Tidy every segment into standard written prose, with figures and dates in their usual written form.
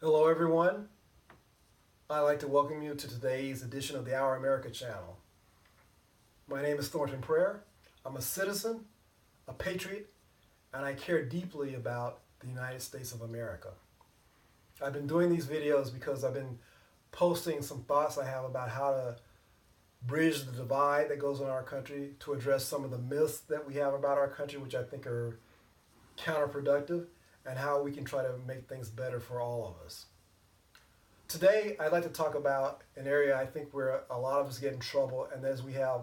Hello, everyone. I'd like to welcome you to today's edition of the Our America channel. My name is Thornton Prayer. I'm a citizen, a patriot, and I care deeply about the United States of America. I've been doing these videos because I've been posting some thoughts I have about how to bridge the divide that goes on in our country, to address some of the myths that we have about our country, which I think are counterproductive, and how we can try to make things better for all of us. Today, I'd like to talk about an area I think where a lot of us get in trouble, and that is we have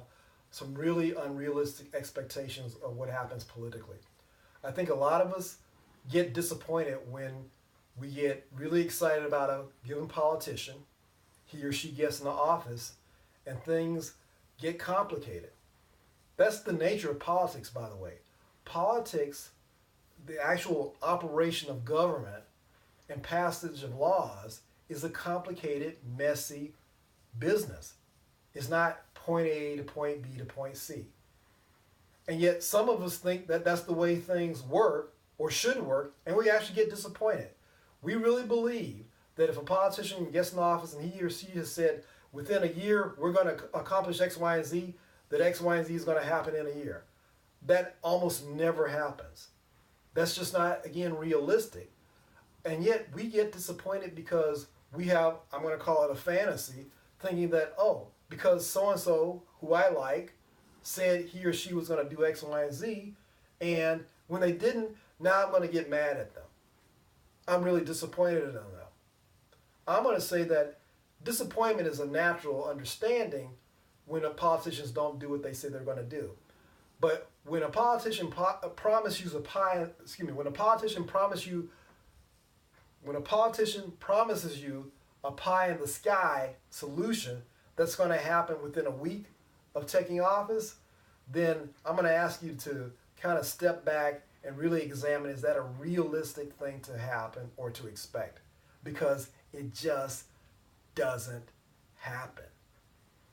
some really unrealistic expectations of what happens politically. I think a lot of us get disappointed when we get really excited about a given politician, he or she gets into office, and things get complicated. That's the nature of politics, by the way. Politics, the actual operation of government and passage of laws, is a complicated, messy business. It's not point A to point B to point C. And yet some of us think that that's the way things work or should work, and we actually get disappointed. We really believe that if a politician gets in office and he or she has said, within a year we're going to accomplish X, Y, and Z, that X, Y, and Z is going to happen in a year. That almost never happens. That's just not, again, realistic. And yet we get disappointed because we have, I'm going to call it a fantasy, thinking that, oh, because so-and-so, who I like, said he or she was going to do X, Y, and Z, and when they didn't, now I'm going to get mad at them. I'm really disappointed in them. I'm going to say that disappointment is a natural understanding when politicians don't do what they say they're going to do. But when a politician promises you a pie, when a politician promises you a pie in the sky solution that's going to happen within a week of taking office, then I'm going to ask you to kind of step back and really examine, is that a realistic thing to happen or to expect? Because it just doesn't happen.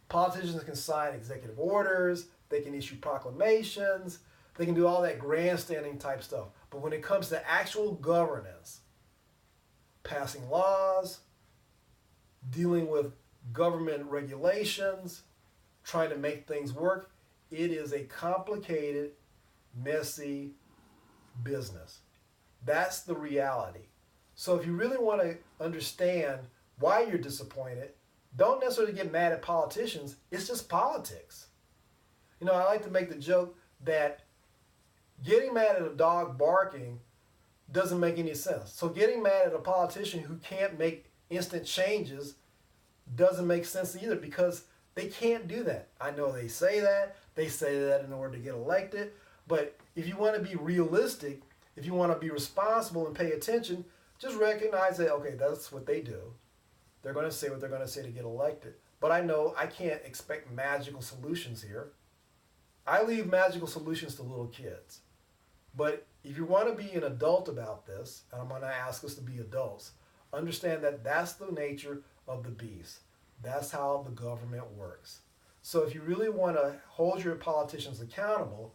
Politicians can sign executive orders, they can issue proclamations, they can do all that grandstanding type stuff. But when it comes to actual governance, passing laws, dealing with government regulations, trying to make things work, it is a complicated, messy business. That's the reality. So if you really want to understand why you're disappointed, don't necessarily get mad at politicians. It's just politics. You know, I like to make the joke that getting mad at a dog barking doesn't make any sense. So getting mad at a politician who can't make instant changes doesn't make sense either, because they can't do that. I know they say that in order to get elected, but if you want to be realistic, if you want to be responsible and pay attention, just recognize that, okay, that's what they do. They're going to say what they're going to say to get elected. But I know I can't expect magical solutions here. I leave magical solutions to little kids. But if you want to be an adult about this, and I'm going to ask us to be adults, understand that that's the nature of the beast. That's how the government works. So if you really want to hold your politicians accountable,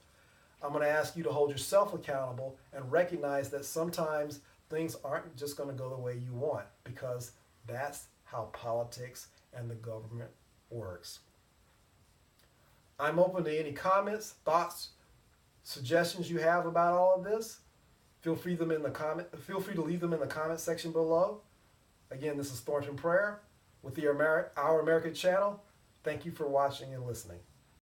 I'm going to ask you to hold yourself accountable and recognize that sometimes things aren't just going to go the way you want, because that's how politics and the government works. I'm open to any comments, thoughts, suggestions you have about all of this. Feel free to leave them in the comment section below. Again, this is Thornton Prayer with the Our America channel. Thank you for watching and listening.